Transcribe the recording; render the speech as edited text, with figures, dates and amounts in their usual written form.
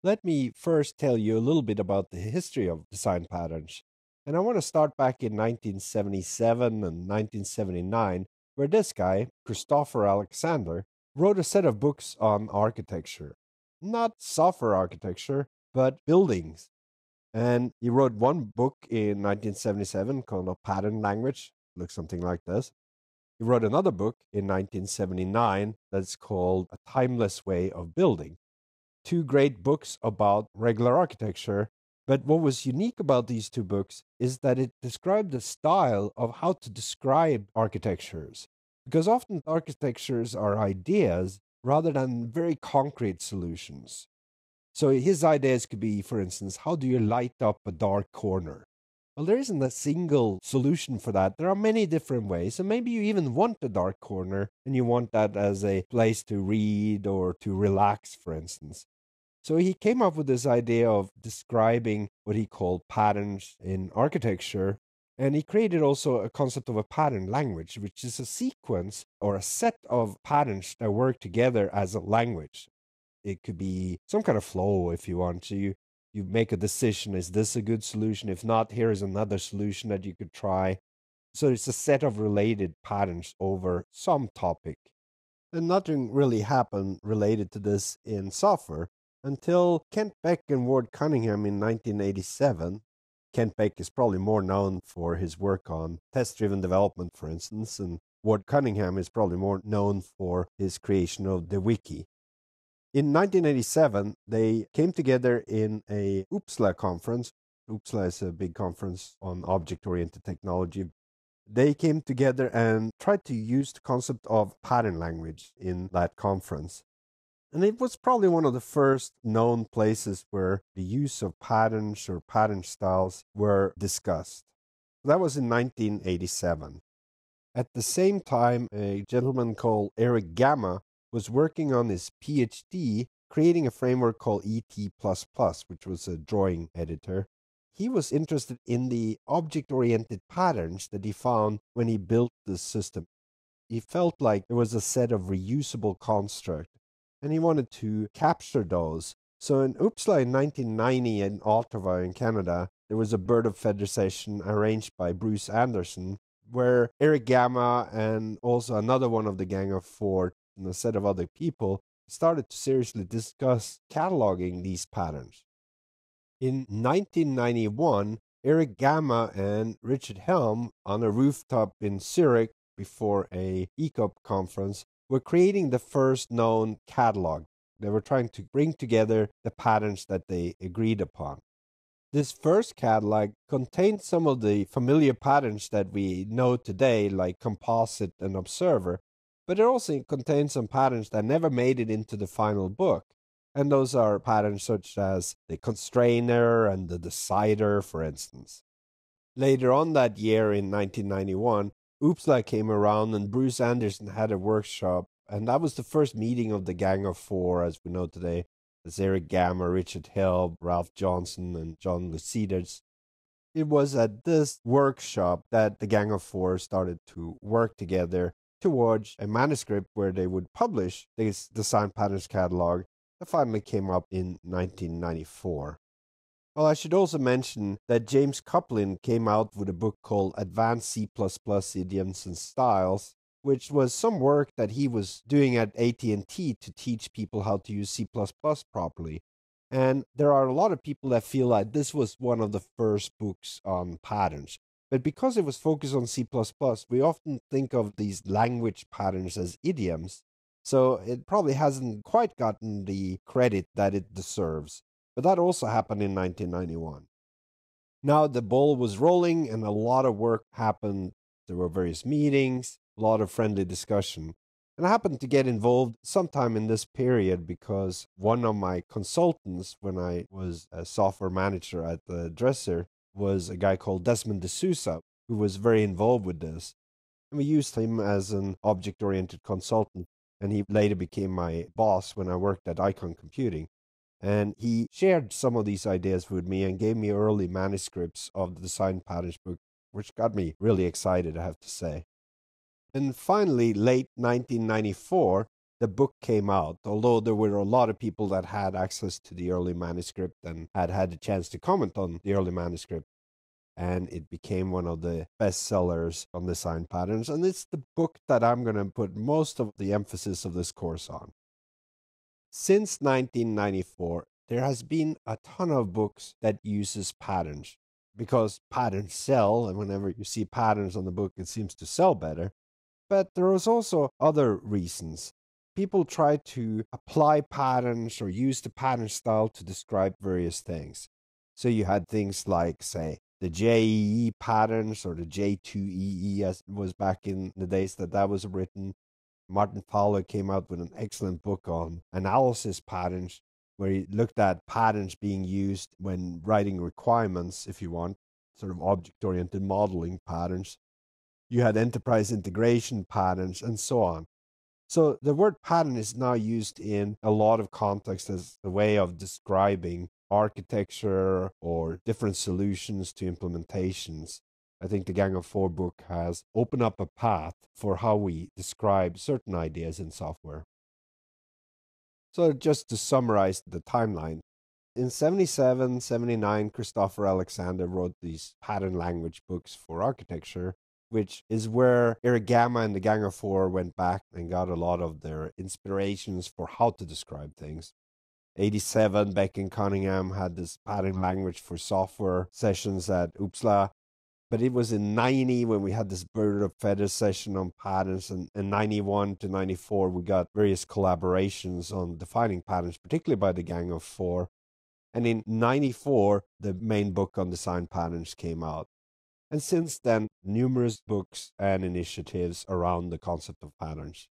Let me first tell you a little bit about the history of design patterns. And I want to start back in 1977 and 1979, where this guy, Christopher Alexander, wrote a set of books on architecture. Not software architecture, but buildings. And he wrote one book in 1977 called A Pattern Language, looks something like this. He wrote another book in 1979 that's called A Timeless Way of Building. Two great books about regular architecture. But what was unique about these two books is that it described the style of how to describe architectures. Because often architectures are ideas rather than very concrete solutions. So his ideas could be, for instance, how do you light up a dark corner? Well, there isn't a single solution for that. There are many different ways. And maybe you even want a dark corner and you want that as a place to read or to relax, for instance. So he came up with this idea of describing what he called patterns in architecture. And he created also a concept of a pattern language, which is a sequence or a set of patterns that work together as a language. It could be some kind of flow if you want. So you make a decision, is this a good solution? If not, here is another solution that you could try. So it's a set of related patterns over some topic. And nothing really happened related to this in software until Kent Beck and Ward Cunningham in 1987. Kent Beck is probably more known for his work on test driven development, for instance, and Ward Cunningham is probably more known for his creation of the wiki. In 1987, they came together in a UPSLA conference. UPSLA is a big conference on object oriented technology. They came together and tried to use the concept of pattern language in that conference. And it was probably one of the first known places where the use of patterns or pattern styles were discussed. That was in 1987. At the same time, a gentleman called Eric Gamma was working on his PhD creating a framework called ET++, which was a drawing editor. He was interested in the object-oriented patterns that he found when he built this system. He felt like there was a set of reusable constructs, and he wanted to capture those. So in Uppsala in 1990 in Ottawa in Canada, there was a bird of feather session arranged by Bruce Anderson, where Eric Gamma and also another one of the Gang of Four and a set of other people started to seriously discuss cataloging these patterns. In 1991, Eric Gamma and Richard Helm on a rooftop in Zurich before a ECOP conference were creating the first known catalog. They were trying to bring together the patterns that they agreed upon. This first catalog contained some of the familiar patterns that we know today, like composite and observer, but it also contains some patterns that never made it into the final book. And those are patterns such as the constrainer and the decider, for instance. Later on that year in 1991, Uppsala came around and Bruce Anderson had a workshop, and that was the first meeting of the Gang of Four, as we know today. There's Eric Gamma, Richard Held, Ralph Johnson, and John Luciders. It was at this workshop that the Gang of Four started to work together towards a manuscript where they would publish this design patterns catalog that finally came up in 1994. Well, I should also mention that James Coplin came out with a book called Advanced C++ Idioms and Styles, which was some work that he was doing at AT&T to teach people how to use C++ properly. And there are a lot of people that feel like this was one of the first books on patterns. But because it was focused on C++, we often think of these language patterns as idioms. So it probably hasn't quite gotten the credit that it deserves. But that also happened in 1991. Now the ball was rolling and a lot of work happened. There were various meetings, a lot of friendly discussion. And I happened to get involved sometime in this period because one of my consultants, when I was a software manager at the Dresser, was a guy called Desmond D'Souza, who was very involved with this. And we used him as an object oriented consultant. And he later became my boss when I worked at Icon Computing. And he shared some of these ideas with me and gave me early manuscripts of the Design Patterns book, which got me really excited, I have to say. And finally, late 1994, the book came out, although there were a lot of people that had access to the early manuscript and had had a chance to comment on the early manuscript. And it became one of the best sellers on design patterns. And it's the book that I'm going to put most of the emphasis of this course on. Since 1994, there has been a ton of books that uses patterns because patterns sell, and whenever you see patterns on the book, it seems to sell better. But there was also other reasons. People try to apply patterns or use the pattern style to describe various things. So you had things like, say, the JEE patterns or the J2EE as it was back in the days that was written. Martin Fowler came out with an excellent book on analysis patterns, where he looked at patterns being used when writing requirements, if you want, sort of object oriented modeling patterns. You had enterprise integration patterns, and so on. So the word pattern is now used in a lot of contexts as a way of describing architecture or different solutions to implementations. I think the Gang of Four book has opened up a path for how we describe certain ideas in software. So just to summarize the timeline, in 77, 79, Christopher Alexander wrote these pattern language books for architecture, which is where Eric Gamma and the Gang of Four went back and got a lot of their inspirations for how to describe things. 87, Beck and Cunningham had this pattern language for software sessions at Uppsala. But it was in 90 when we had this bird of feathers session on patterns, and in 91 to 94, we got various collaborations on defining patterns, particularly by the Gang of Four. And in 94, the main book on design patterns came out. And since then, numerous books and initiatives around the concept of patterns.